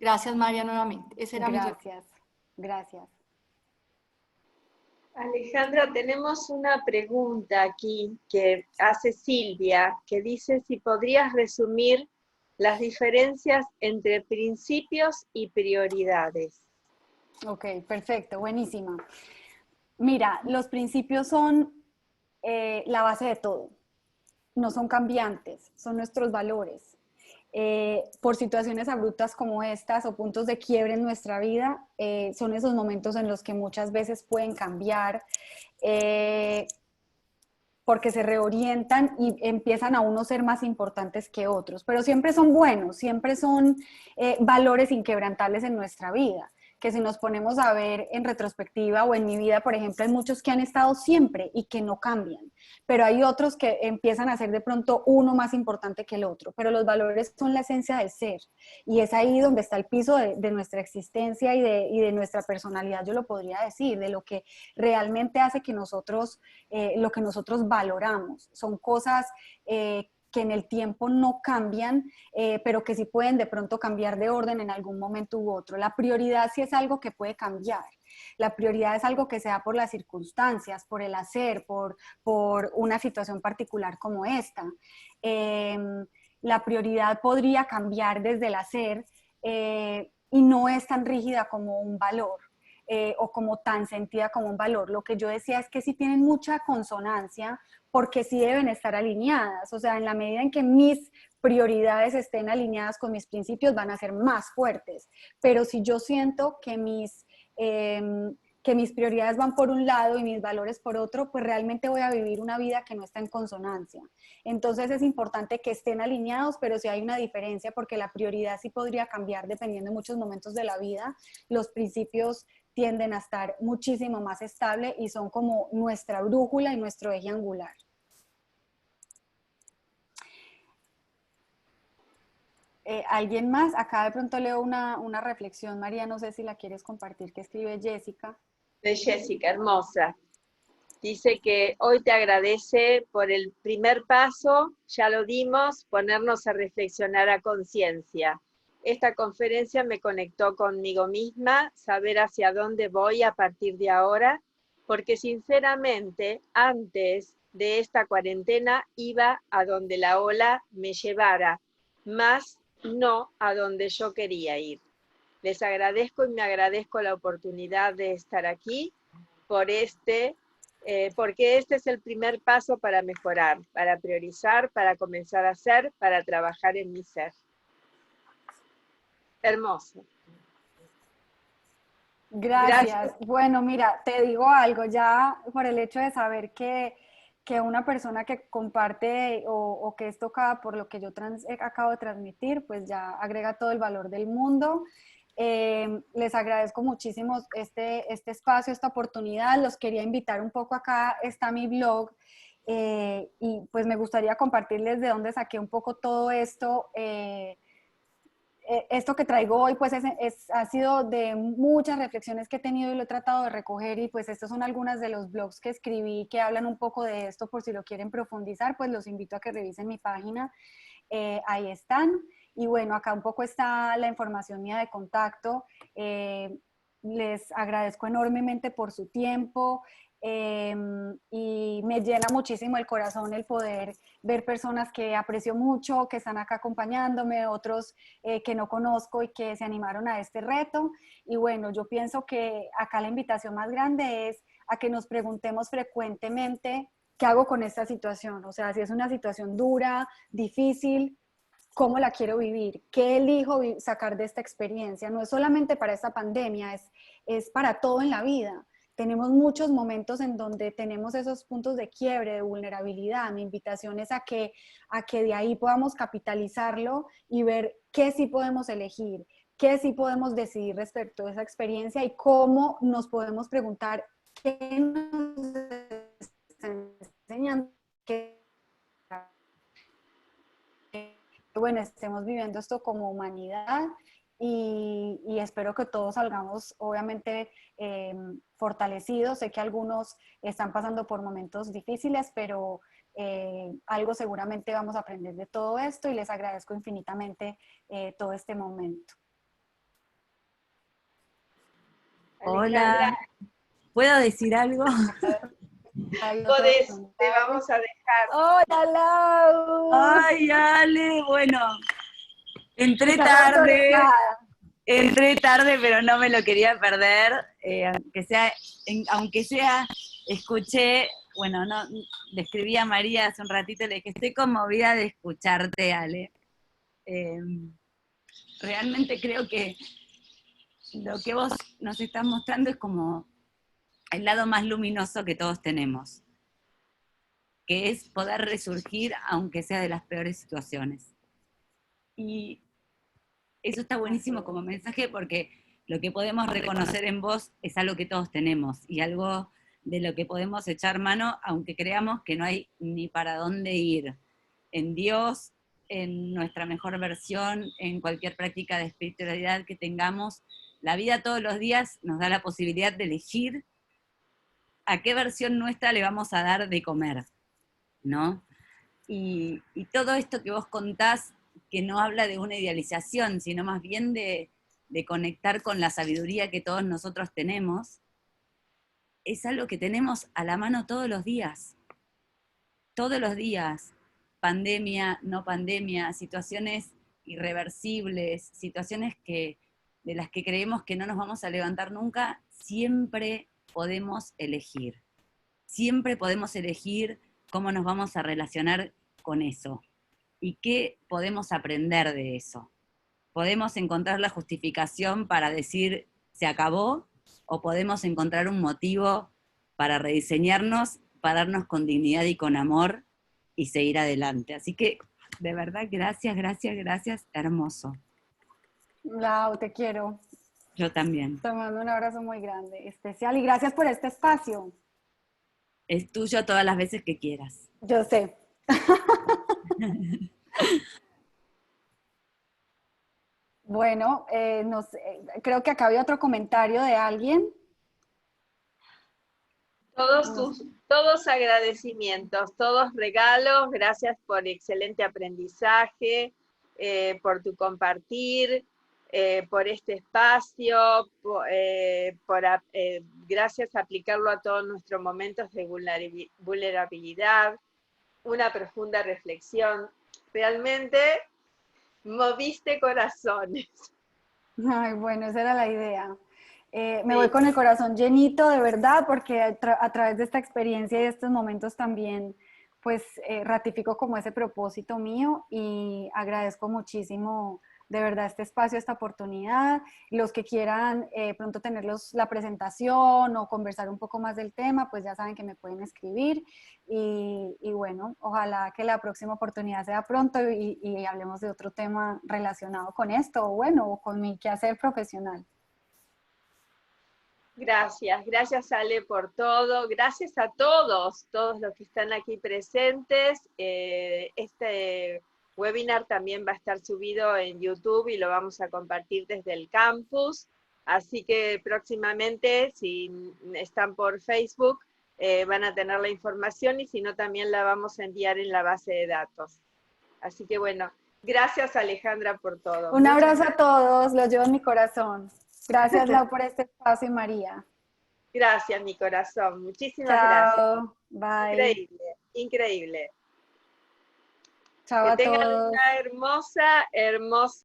D: Gracias, María, nuevamente. Ese era
B: Gracias, gracias.
A: Alejandra, tenemos una pregunta aquí que hace Silvia, que dice si podrías resumir las diferencias entre principios y prioridades.
B: Ok, perfecto, buenísima. Mira, los principios son la base de todo. No son cambiantes, son nuestros valores. Por situaciones abruptas como estas o puntos de quiebre en nuestra vida, son esos momentos en los que muchas veces pueden cambiar porque se reorientan y empiezan a unos ser más importantes que otros, pero siempre son buenos, siempre son valores inquebrantables en nuestra vida. que si nos ponemos a ver en retrospectiva o en mi vida, por ejemplo, hay muchos que han estado siempre y que no cambian, pero hay otros que empiezan a ser de pronto uno más importante que el otro, pero los valores son la esencia del ser y es ahí donde está el piso de nuestra existencia y de nuestra personalidad, yo lo podría decir, de lo que realmente hace que nosotros, lo que nosotros valoramos. Son cosas que en el tiempo no cambian, pero que sí pueden de pronto cambiar de orden en algún momento u otro. La prioridad sí es algo que puede cambiar. La prioridad es algo que se da por las circunstancias, por el hacer, por una situación particular como esta. La prioridad podría cambiar desde el hacer y no es tan rígida como un valor. O como tan sentida como un valor. Lo que yo decía es que sí tienen mucha consonancia porque sí deben estar alineadas. O sea, en la medida en que mis prioridades estén alineadas con mis principios, van a ser más fuertes. Pero si yo siento que mis prioridades van por un lado y mis valores por otro, pues realmente voy a vivir una vida que no está en consonancia. Entonces es importante que estén alineados, pero sí hay una diferencia porque la prioridad sí podría cambiar dependiendo de muchos momentos de la vida. Los principios tienden a estar muchísimo más estable y son como nuestra brújula y nuestro eje angular. ¿Alguien más? Acá de pronto leo una reflexión, María, no sé si la quieres compartir, que escribe Jessica.
A: De Jessica, hermosa. Dice que hoy te agradece por el primer paso, ya lo dimos, ponernos a reflexionar a conciencia. Esta conferencia me conectó conmigo misma, saber hacia dónde voy a partir de ahora, porque sinceramente antes de esta cuarentena iba a donde la ola me llevara, más no a donde yo quería ir. Les agradezco y me agradezco la oportunidad de estar aquí porque este es el primer paso para mejorar, para priorizar, para comenzar a hacer, para trabajar en mi ser. Hermoso.
B: Gracias. Bueno, mira, te digo algo, ya por el hecho de saber que una persona que comparte o que es tocada por lo que yo acabo de transmitir, pues ya agrega todo el valor del mundo. Les agradezco muchísimo este espacio, esta oportunidad. Los quería invitar un poco acá, está mi blog, y pues me gustaría compartirles de dónde saqué un poco todo esto. Esto que traigo hoy pues ha sido de muchas reflexiones que he tenido y lo he tratado de recoger, y pues estos son algunas de los blogs que escribí que hablan un poco de esto. Por si lo quieren profundizar, pues los invito a que revisen mi página, ahí están. Y bueno, acá un poco está la información mía de contacto. Les agradezco enormemente por su tiempo. Y me llena muchísimo el corazón el poder ver personas que aprecio mucho, que están acá acompañándome, otros que no conozco y que se animaron a este reto. Y bueno, yo pienso que acá la invitación más grande es a que nos preguntemos frecuentemente qué hago con esta situación. O sea, si es una situación dura, difícil, ¿cómo la quiero vivir? ¿Qué elijo sacar de esta experiencia? No es solamente para esta pandemia, es para todo en la vida. Tenemos muchos momentos en donde tenemos esos puntos de quiebre, de vulnerabilidad. Mi invitación es a que de ahí podamos capitalizarlo y ver qué sí podemos elegir, qué sí podemos decidir respecto a esa experiencia y cómo nos podemos preguntar qué nos están enseñando, bueno, estemos viviendo esto como humanidad. Y espero que todos salgamos, obviamente, fortalecidos. Sé que algunos están pasando por momentos difíciles, pero algo seguramente vamos a aprender de todo esto, y les agradezco infinitamente todo este momento.
E: Hola, ¿puedo decir algo?
A: Podés, te vamos a dejar.
B: ¡Hola, Lau!
E: Ay, Ale, bueno, entré tarde, pero no me lo quería perder, aunque sea, escuché, bueno, no, le escribí a María hace un ratito, le dije, estoy conmovida de escucharte, Ale. Realmente creo que lo que vos nos estás mostrando es como el lado más luminoso que todos tenemos, que es poder resurgir aunque sea de las peores situaciones. Y eso está buenísimo como mensaje, porque lo que podemos reconocer en vos es algo que todos tenemos y algo de lo que podemos echar mano, aunque creamos que no hay ni para dónde ir. En Dios, en nuestra mejor versión, en cualquier práctica de espiritualidad que tengamos, la vida todos los días nos da la posibilidad de elegir a qué versión nuestra le vamos a dar de comer, ¿no? Y todo esto que vos contás, que no habla de una idealización, sino más bien de conectar con la sabiduría que todos nosotros tenemos, es algo que tenemos a la mano todos los días. Todos los días. Pandemia, no pandemia, situaciones irreversibles, situaciones de las que creemos que no nos vamos a levantar nunca, siempre podemos elegir. Siempre podemos elegir cómo nos vamos a relacionar con eso y qué podemos aprender de eso. Podemos encontrar la justificación para decir se acabó, o podemos encontrar un motivo para rediseñarnos, pararnos con dignidad y con amor y seguir adelante. Así que, de verdad, gracias, gracias, gracias, hermoso.
B: Lau, te quiero.
E: Yo también.
B: Te mando un abrazo muy grande, especial, y gracias por este espacio.
E: Es tuyo todas las veces que quieras.
B: Yo sé. Bueno, creo que acá había otro comentario de alguien.
A: Todos agradecimientos, todos regalos, gracias por excelente aprendizaje, por tu compartir, por este espacio, gracias a aplicarlo a todos nuestros momentos de vulnerabilidad, una profunda reflexión. Realmente moviste corazones.
B: Ay, bueno, esa era la idea. Me voy con el corazón llenito, de verdad, porque a través de esta experiencia y de estos momentos también, pues, ratifico como ese propósito mío y agradezco muchísimo, de verdad, este espacio, esta oportunidad. Los que quieran pronto tener la presentación o conversar un poco más del tema, pues ya saben que me pueden escribir. Y bueno, ojalá que la próxima oportunidad sea pronto y hablemos de otro tema relacionado con esto, o bueno, o con mi quehacer profesional.
A: Gracias Ale por todo, gracias a todos los que están aquí presentes. Este webinar también va a estar subido en YouTube y lo vamos a compartir desde el campus, así que próximamente, si están por Facebook, van a tener la información y si no también la vamos a enviar en la base de datos. Así que bueno, gracias Alejandra por todo.
B: Un abrazo a todos, los llevo en mi corazón. Gracias, Lau, por este espacio y María.
A: Gracias, mi corazón. Muchísimas
B: Chao.
A: gracias.
B: Bye.
A: Increíble, increíble.
B: Chao
A: Que
B: a
A: tengan
B: todos.
A: una hermosa